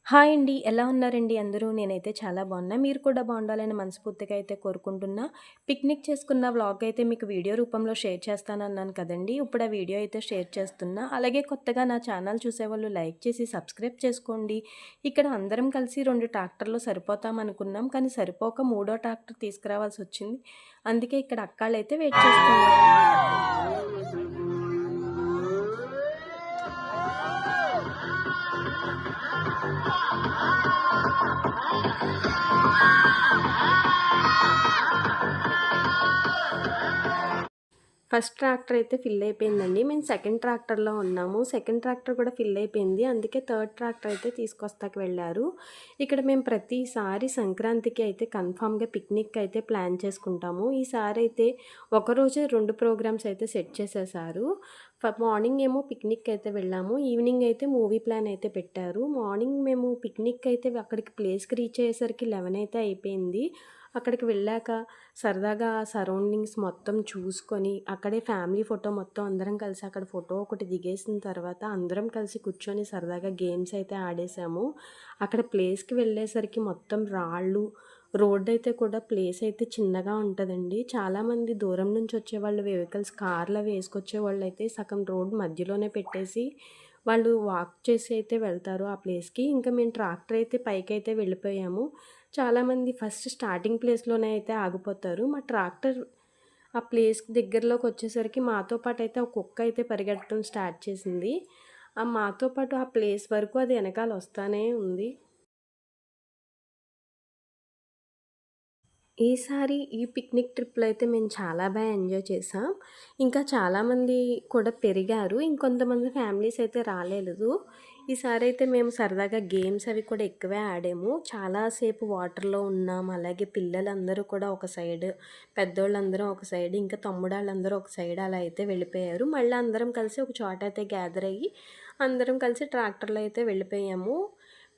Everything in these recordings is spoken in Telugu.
హాయ్ అండి. ఎలా ఉన్నారండి అందరూ? నేనైతే చాలా బాగున్నా. మీరు కూడా బాగుండాలని మనస్ఫూర్తిగా అయితే కోరుకుంటున్నా. పిక్నిక్ చేసుకున్న వ్లాగ్ అయితే మీకు వీడియో రూపంలో షేర్ చేస్తానన్నాను కదండీ! ఇప్పుడు ఆ వీడియో అయితే షేర్ చేస్తున్నా. అలాగే కొత్తగా నా ఛానల్ చూసేవాళ్ళు లైక్ చేసి సబ్స్క్రైబ్ చేసుకోండి. ఇక్కడ అందరం కలిసి 2 ట్రాక్టర్‌లో సరిపోతామనుకున్నాం. కానీ సరిపోక మూడో ట్రాక్టర్ తీసుకురావాల్సొచ్చింది. అందుకే ఇక్కడ అక్కాళ్ళైతే వెయిట్ చేస్తున్నారు. ఫస్ట్ ట్రాక్టర్ అయితే ఫిల్ అయిపోయిందండి. మేము సెకండ్ ట్రాక్టర్‌లో ఉన్నాము. సెకండ్ ట్రాక్టర్ కూడా ఫిల్ అయిపోయింది. అందుకే థర్డ్ ట్రాక్టర్ అయితే తీసుకొస్తాకి వెళ్ళారు. ఇక్కడ మేము ప్రతిసారి సంక్రాంతికి అయితే కన్ఫామ్‌గా పిక్నిక్ అయితే ప్లాన్ చేసుకుంటాము. ఈసారి అయితే ఒకరోజే 2 ప్రోగ్రామ్స్ అయితే సెట్ చేసేసారు. మార్నింగ్ ఏమో పిక్నిక్ అయితే వెళ్ళాము. ఈవినింగ్ అయితే మూవీ ప్లాన్ అయితే పెట్టారు. మార్నింగ్ మేము పిక్నిక్ అయితే అక్కడికి ప్లేస్‌కి రీచ్ అయ్యేసరికి 11 అయితే అయిపోయింది. అక్కడికి వెళ్ళాక సరదాగా సరౌండింగ్స్ మొత్తం చూసుకొని, అక్కడే ఫ్యామిలీ ఫోటో మొత్తం అందరం కలిసి అక్కడ ఫోటో ఒకటి దిగేసిన తర్వాత అందరం కలిసి కూర్చొని సరదాగా గేమ్స్ అయితే ఆడేసాము. అక్కడ ప్లేస్‌కి వెళ్ళేసరికి మొత్తం రాళ్ళు, రోడ్డయితే కూడా ప్లేస్ అయితే చిన్నగా ఉంటదండి. చాలామంది దూరం నుంచి వచ్చేవాళ్ళు వెహికల్స్ కార్‌లవి ఏసుకొచ్చేవాళ్ళైతే సగం రోడ్ మధ్యలోనే పెట్టేసి, వాళ్ళు వాక్ చేసి అయితే వెళ్తారు ఆ ప్లేస్‌కి. ఇంకా మేము ట్రాక్టర్ అయితే పైకైతే వెళ్ళిపోయాము. చాలామంది ఫస్ట్ స్టార్టింగ్ ప్లేస్‌లోనే అయితే ఆగిపోతారు. మా ట్రాక్టర్ ఆ ప్లేస్‌కి దగ్గరలోకొచ్చేసరికి మాతో పాటయితే ఒక కుక్క అయితే పరిగెత్తడం స్టార్ట్ చేసింది. మాతో పాటు ఆ ప్లేస్ వరకు అది ఎనకాల వస్తానే ఉంది. ఈసారి ఈ పిక్నిక్ ట్రిప్‌లో అయితే మేము చాలా ఎంజాయ్ చేసాం. ఇంకా చాలామంది కూడా పెరిగారు. ఇంకొంతమంది ఫ్యామిలీస్ అయితే రాలేదు. ఈసారైతే మేము సరదాగా గేమ్స్ అవి కూడా ఎక్కువే ఆడాము. చాలా సేపు వాటర్‌లో ఉన్నాం. అలాగే పిల్లలందరూ కూడా ఒక సైడ్, పెద్దోళ్ళందరం ఒక సైడ్, ఇంకా తమ్ముడాళ్ళందరూ ఒక సైడ్ అలా అయితే వెళ్ళిపోయారు. మళ్ళీ అందరం కలిసి ఒక చోట అయితే గ్యాదర్ అయ్యి, అందరం కలిసి ట్రాక్టర్‌లో అయితే వెళ్ళిపోయాము.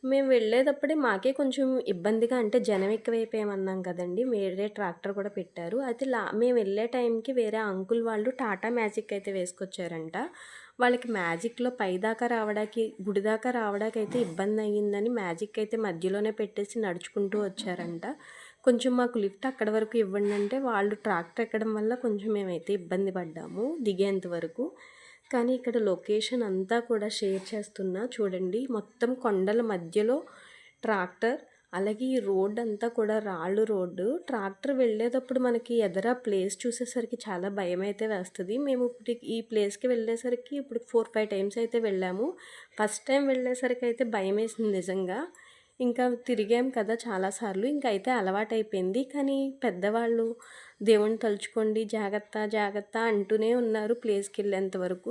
మేము వెళ్ళేటప్పుడే మాకే కొంచెం ఇబ్బందిగా అంటే జనం ఎక్కువైపోయామన్నాం కదండీ! వేరే ట్రాక్టర్ కూడా పెట్టారు. అయితే మేము వెళ్ళే టైంకి వేరే అంకుల్ వాళ్ళు టాటా మ్యాజిక్ అయితే వేసుకొచ్చారంట. వాళ్ళకి మ్యాజిక్‌లో పైదాకా రావడానికి, గుడి దాకా రావడానికైతే ఇబ్బందయ్యిందని మ్యాజిక్ అయితే మధ్యలోనే పెట్టేసి నడుచుకుంటూ వచ్చారంట. కొంచెం మాకు లిఫ్ట్ అక్కడి వరకు ఇవ్వండంటే వాళ్ళు ట్రాక్టర్ ఎక్కడం వల్ల కొంచెం మేమైతే ఇబ్బంది పడ్డాము దిగేంత వరకు. కానీ ఇక్కడ లొకేషన్ అంతా కూడా షేర్ చేస్తున్నా చూడండి. మొత్తం కొండల మధ్యలో ట్రాక్టర్. అలాగే ఈ రోడ్ అంతా కూడా రాళ్ళు రోడ్డు. ట్రాక్టర్ వెళ్ళేటప్పుడు మనకి ఎదర ప్లేస్ చూసేసరికి చాలా భయమైతే వేస్తది. మేము ఇప్పుడు ఈ ప్లేస్‌కి వెళ్ళేసరికి ఇప్పుడు 4, 5 టైమ్స్ అయితే వెళ్ళాము. ఫస్ట్ టైం వెళ్ళేసరికి అయితే భయమేసింది నిజంగా. ఇంకా తిరిగాం కదా చాలా సార్లు. ఇంక అయితే అలవాటైపోయింది. కానీ పెద్దవాళ్ళు దేవుడిని తలుచుకోండి జాగ్రత్త, జాగ్రత్త అంటూనే ఉన్నారు ప్లేస్‌కెళ్ళేంత వరకు.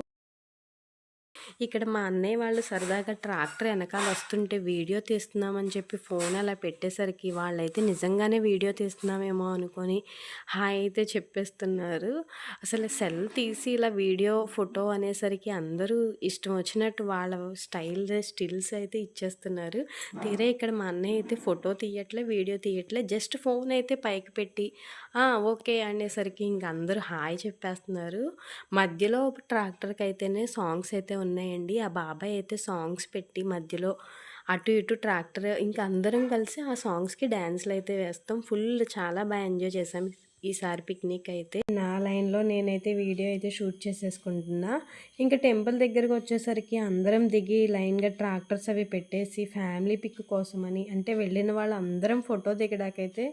ఇక్కడ మా అన్నయ్య వాళ్ళు సరదాగా ట్రాక్టర్ వెనకాల వస్తుంటే వీడియో తీస్తున్నామని చెప్పి ఫోన్ అలా పెట్టేసరికి వాళ్ళైతే నిజంగానే వీడియో తీస్తున్నామేమో అనుకొని హాయ్ అయితే చెప్పేస్తున్నారు. అసలు సెల్ తీసి ఇలా వీడియో, ఫోటో అనేసరికి అందరూ ఇష్టం వచ్చినట్టు వాళ్ళ స్టిల్స్ అయితే ఇచ్చేస్తున్నారు. తీరా ఇక్కడ మా అన్నయ్య అయితే ఫోటో తీయట్లే, వీడియో తీయట్లే, జస్ట్ ఫోన్ అయితే పైకి పెట్టి ఓకే అనేసరికి ఇంక అందరూ హాయ్ చెప్పేస్తున్నారు. మధ్యలో ట్రాక్టర్‌కి అయితేనే సాంగ్స్ అయితే ఉన్నాయండి. ఆ బాబాయ్ అయితే సాంగ్స్ పెట్టి మధ్యలో అటు ఇటు ట్రాక్టర్ ఇంక అందరం కలిసి ఆ సాంగ్స్‌కి డాన్స్‌లయితే వేస్తాం. చాలా ఎంజాయ్ చేశాం ఈసారి పిక్నిక్ అయితే. నా లైన్‌లో నేనైతే వీడియో అయితే షూట్ చేసేసుకుంటున్నా. ఇంక టెంపుల్ దగ్గరకొచ్చేసరికి అందరం దిగి లైన్‌గా ట్రాక్టర్స్ అవి పెట్టేసి ఫ్యామిలీ పిక్ కోసమని అంటే వెళ్ళిన వాళ్ళందరం ఫోటో దిగడానికైతే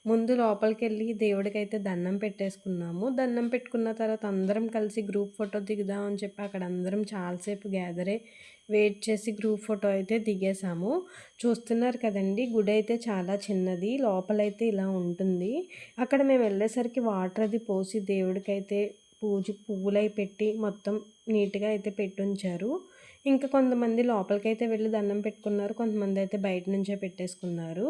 ముందు లోపలికెళ్ళి దేవుడికైతే దండం పెట్టేసుకున్నాము. దండం పెట్టుకున్న తర్వాత అందరం కలిసి గ్రూప్ ఫోటో దిగుదాం అని చెప్పి అక్కడ అందరం చాలాసేపు గ్యాదర్ అయ్యి వెయిట్ చేసి గ్రూప్ ఫోటో అయితే దిగేసాము. చూస్తున్నారు కదండీ! గుడి అయితే చాలా చిన్నది. లోపలైతే ఇలా ఉంటుంది. అక్కడ మేము వెళ్ళేసరికి వాటర్ అది పోసి దేవుడికైతే పువ్వులయి పెట్టి మొత్తం నీట్‌గా అయితే పెట్టుంచారు. ఇంకా కొంతమంది లోపలికైతే వెళ్ళి దండం పెట్టుకున్నారు. కొంతమంది అయితే బయట నుంచే పెట్టేసుకున్నారు.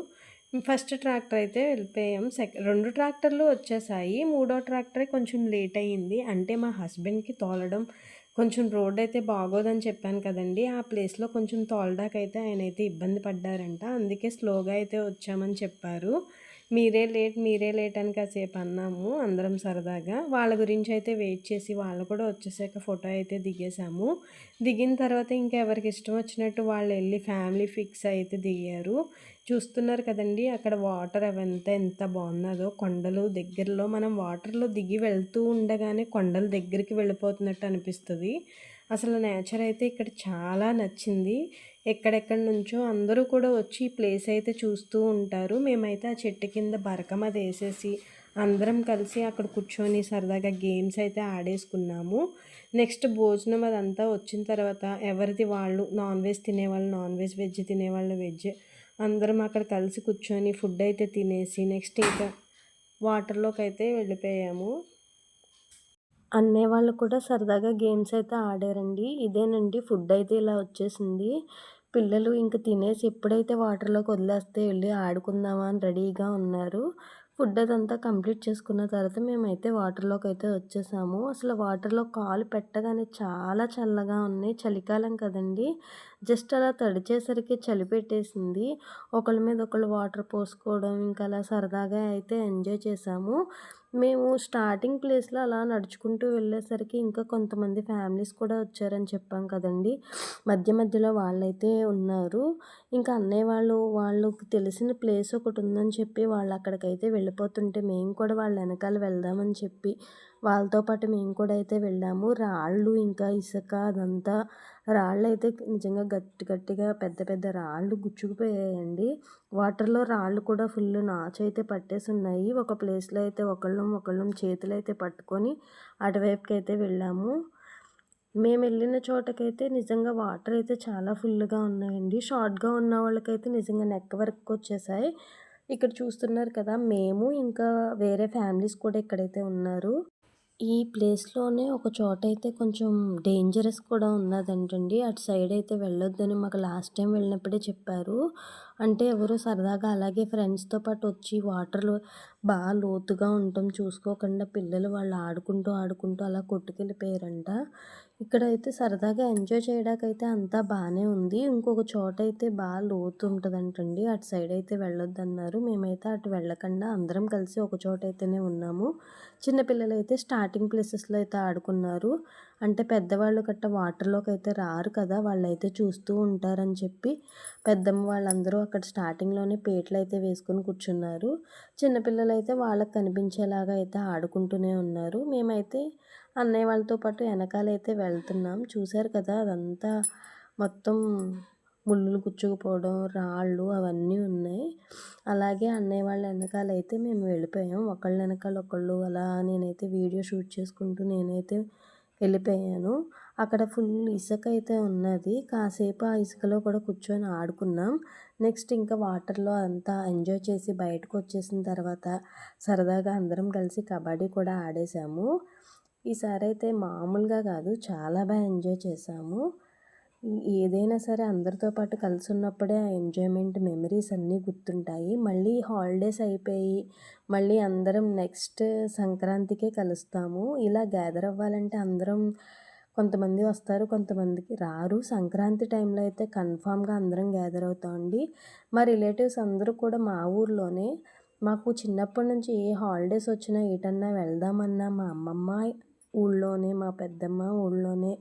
ఫస్ట్ ట్రాక్టర్ అయితే వెళ్ళిపోయాం. 2 ట్రాక్టర్లు వచ్చేసాయి. మూడో ట్రాక్టరే కొంచెం లేట్ అయ్యింది. అంటే మా హస్బెండ్‌కి తోలడం కొంచెం రోడ్ అయితే బాగోదని చెప్పాను కదండీ! ఆ ప్లేస్‌లో కొంచెం తోలడానికైతే ఆయనైతే ఇబ్బంది పడ్డారంట. అందుకే స్లోగా అయితే వచ్చామని చెప్పారు. మీరే లేట్ అని కాసేపు అన్నాము అందరం సరదాగా. వాళ్ళ గురించి అయితే వెయిట్ చేసి వాళ్ళు కూడా వచ్చేసాక ఫోటో అయితే దిగేసాము. దిగిన తర్వాత ఇంకా ఎవరికి ఇష్టం వచ్చినట్టు వాళ్ళెళ్ళి ఫ్యామిలీ పిక్స్ అయితే దిగారు. చూస్తున్నారు కదండీ! అక్కడ వాటర్ అవంతా ఎంత బాగున్నదో కొండలు దగ్గరలో మనం వాటర్‌లో దిగి వెళ్తూ ఉండగానే కొండల దగ్గరికి వెళ్ళిపోతున్నట్టు అనిపిస్తది. అసలు నేచర్ అయితే ఇక్కడ చాలా నచ్చింది. ఎక్కడెక్కడి నుంచో అందరూ కూడా వచ్చి ఈ ప్లేస్ అయితే చూస్తూ ఉంటారు. మేమైతే ఆ చెట్టు కింద బరకం అది ఏసేసి అందరం కలిసి అక్కడ కూర్చొని సరదాగా గేమ్స్ అయితే ఆడేసుకున్నాము. నెక్స్ట్ భోజనం అదంతా వచ్చిన తర్వాత ఎవరిది వాళ్ళు నాన్ వెజ్ తినేవాళ్ళు నాన్ వెజ్, వెజ్ తినేవాళ్ళు వెజ్ అందరం అక్కడ కలిసి కూర్చొని ఫుడ్ అయితే తినేసి నెక్స్ట్ ఇంకా వాటర్‌లోకైతే వెళ్ళిపోయాము. అన్నయ్య వాళ్ళు కూడా సరదాగా గేమ్స్ అయితే ఆడారండి. ఇదేనండి ఫుడ్ అయితే ఇలా వచ్చేసింది. పిల్లలు ఇంక తినేసి ఎప్పుడైతే వాటర్‌లోకి వదిలేస్తే ఎళ్లి ఆడుకుందామా అని రెడీగా ఉన్నారు. ఫుడ్ అదంతా కంప్లీట్ చేసుకున్న తర్వాత మేమైతే వాటర్‌లోకైతే వచ్చేసాము. అసలు వాటర్‌లో కాలు పెట్టగానే చాలా చల్లగా ఉన్నాయి. చలికాలం కదండీ! జస్ట్ అలా తడిచేసరికి చలి పెట్టేసింది. ఒకళ్ళ మీద ఒకళ్ళు వాటర్ పోసుకోవడం ఇంకా అలా సరదాగా అయితే ఎంజాయ్ చేశాము. మేము స్టార్టింగ్ ప్లేస్‌లో అలా నడుచుకుంటూ వెళ్ళేసరికి ఇంకా కొంతమంది ఫ్యామిలీస్ కూడా వచ్చారని చెప్పాం కదండీ! మధ్య మధ్యలో వాళ్ళైతే ఉన్నారు. ఇంకా అన్నయ్య వాళ్ళకి తెలిసిన ప్లేస్ ఒకటుందని చెప్పి వాళ్ళక్కడికైతే వెళ్ళిపోతుంటే మేము కూడా వాళ్ళ ఎనకాల వెళ్దామని చెప్పి వాళ్ళతో పాటు మేము కూడా అయితే వెళ్ళాము. రాళ్ళు ఇంకా ఇసుక అదంతా రాళ్ళైతే నిజంగా గట్టి గట్టిగా పెద్ద పెద్ద రాళ్ళు గుచ్చుకుపోయాయండి. వాటర్‌లో రాళ్ళు కూడా ఫుల్ నాచయితే పట్టేసున్నాయి. ఒక ప్లేస్‌లో అయితే ఒకళ్ళం చేతులైతే పట్టుకొని అటువైపుకైతే వెళ్ళాము. మేమెళ్ళిన చోటకైతే నిజంగా వాటర్ అయితే చాలా ఫుల్‌గా ఉన్నాయండి. షార్ట్‌గా ఉన్న వాళ్ళకైతే నిజంగా నెక్ వరకొచ్చేసాయి. ఇక్కడ చూస్తున్నారు కదా! మేము ఇంకా వేరే ఫ్యామిలీస్ కూడా ఇక్కడైతే ఉన్నారు. ఈ ప్లేస్‌లోనే ఒక చోటైతే కొంచెం డేంజరస్ కూడా ఉన్నదంటండి. అటు సైడయితే వెళ్ళొద్దని మాకు లాస్ట్ టైం వెళ్ళినప్పుడే చెప్పారు. అంటే ఎవరో సరదాగా అలాగే ఫ్రెండ్స్‌తో పాటు వచ్చి వాటర్‌లో లోతుగా ఉండటం చూసుకోకుండా పిల్లలు వాళ్ళు ఆడుకుంటూ అలా కొట్టుకెళ్ళిపోయారంట. ఇక్కడైతే సరదాగా ఎంజాయ్ చేయడానికైతే అంతా బానే ఉంది. ఇంకొక చోటైతే లోతు ఉంటదంటండి. అటు సైడయితే వెళ్ళొద్దన్నారు. మేమైతే అటు వెళ్ళకుండా అందరం కలిసి ఒక చోటైతేనే ఉన్నాము. చిన్న పిల్లలైతే స్టార్టింగ్ ప్లేసెస్‌లో అయితే ఆడుకున్నారు. అంటే పెద్దవాళ్ళు వాటర్‌లోకైతే రారు కదా! వాళ్ళైతే చూస్తూ ఉంటారని చెప్పి పెద్దమ్మ వాళ్ళందరూ అక్కడ స్టార్టింగ్‌లోనే పీటలైతే వేసుకొని కూర్చున్నారు. చిన్న పిల్లలైతే వాళ్ళకి కనిపించేలాగా అయితే ఆడుకుంటూనే ఉన్నారు. మేమైతే అన్నయ్య వాళ్ళతో పాటు ఎనకాలైతే వెళ్తున్నాం. చూసారు కదా! అదంతా మొత్తం ముళ్ళులు గుచ్చుకుపోవడం, రాళ్ళు అవన్నీ ఉన్నాయి. అలాగే అన్నయ్య వాళ్ళ ఎనకాలైతే మేము వెళ్ళిపోయాం. ఒకళ్ళ ఎనకాల ఒకళ్ళు అలా నేనైతే వీడియో షూట్ చేసుకుంటూ నేనైతే వెళ్ళిపోయాను. అక్కడ ఫుల్ ఇసుక అయితే ఉన్నది. కాసేపు ఆ ఇసుకలో కూడా కూర్చొని ఆడుకున్నాం. నెక్స్ట్ ఇంకా వాటర్‌లో అంతా ఎంజాయ్ చేసి బయటకొచ్చేసిన తర్వాత సరదాగా అందరం కలిసి కబడ్డీ కూడా ఆడేసాము. ఈసారైతే మామూలుగా కాదు చాలా ఎంజాయ్ చేశాము. ఏదైనా సరే అందరితో పాటు కలిసున్నప్పుడే ఆ ఎంజాయ్‌మెంట్ మెమరీస్ అన్నీ గుర్తుంటాయి. మళ్ళీ హాలిడేస్ అయిపోయి మళ్ళీ అందరం నెక్స్ట్ సంక్రాంతికే కలుస్తాము. ఇలా గ్యాదర్ అవ్వాలంటే అందరం కొంతమంది వస్తారు, కొంతమందికి రారు. సంక్రాంతి టైంలో అయితే కన్ఫామ్‌గా అందరం గ్యాదర్ అవుతామండి. మా రిలేటివ్స్ అందరూ కూడా మా ఊర్లోనే. మాకు చిన్నప్పటి నుంచి ఏ హాలిడేస్ వచ్చినా ఎటన్నా వెళ్దామన్నా మా అమ్మమ్మ ఊళ్ళోనే, మా పెద్దమ్మ ఊళ్ళోనే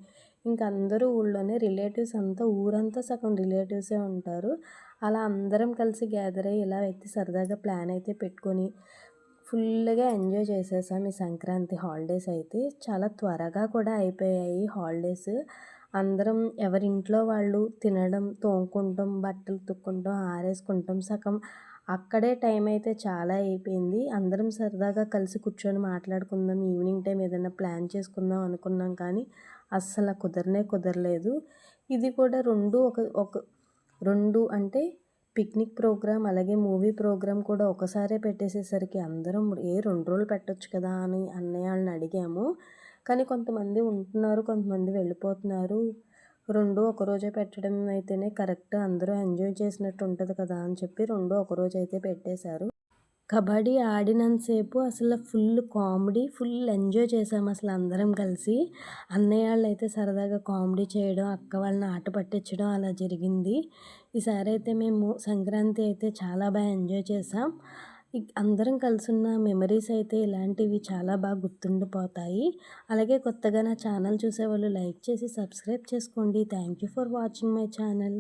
ఇంక అందరూ ఊళ్ళోనే. రిలేటివ్స్ అంతా ఊరంతా సగం రిలేటివ్సే ఉంటారు. అలా అందరం కలిసి గ్యాదర్ అయ్యి ఇలా అయితే సరదాగా ప్లాన్ అయితే పెట్టుకొని ఫుల్‌గా ఎంజాయ్ చేసేసాం ఈ సంక్రాంతి హాలిడేస్ అయితే. చాలా త్వరగా కూడా అయిపోయాయి హాలిడేస్. అందరం ఎవరింట్లో వాళ్ళు తినడం, తోముకుంటాం, బట్టలు ఉతుక్కుంటాం, ఆరేసుకుంటాం. సగం అక్కడే టైం అయితే చాలా అయిపోయింది. అందరం సరదాగా కలిసి కూర్చొని మాట్లాడుకుందాం, ఈవినింగ్ టైం ఏదైనా ప్లాన్ చేసుకుందాం అనుకున్నాం కానీ అస్సలు కుదరలేదు. ఇది కూడా 2 అంటే పిక్నిక్ ప్రోగ్రామ్ అలాగే మూవీ ప్రోగ్రామ్ కూడా ఒకసారే పెట్టేసేసరికి అందరం 2 రోజులు పెట్టొచ్చు కదా అని అన్నయ్య వాళ్ళని అడిగాము. కానీ కొంతమంది ఉంటున్నారు, కొంతమంది వెళ్ళిపోతున్నారు. 2 ఒకరోజే పెట్టడం అయితేనే కరెక్ట్ అందరూ ఎంజాయ్ చేసినట్టు ఉంటది కదా అని చెప్పి 2 ఒకరోజైతే పెట్టేశారు. కబడ్డీ ఆడినంత సేపు అసలు ఫుల్ కామెడీ, ఫుల్ ఎంజాయ్ చేసాము అసలు అందరం కలిసి. అన్నయ్య వాళ్ళైతే సరదాగా కామెడీ చేయడం, అక్క వాళ్ళని ఆట పట్టించడం అలా జరిగింది. ఈసారి అయితే మేము సంక్రాంతి అయితే చాలా ఎంజాయ్ చేసాం. అందరం కలిసున్న మెమరీస్ అయితే ఇలాంటివి చాలా బాగా గుర్తుండిపోతాయి. అలాగే కొత్తగా నా ఛానల్ చూసేవాళ్ళు లైక్ చేసి సబ్స్క్రైబ్ చేసుకోండి. Thank you for watching my channel.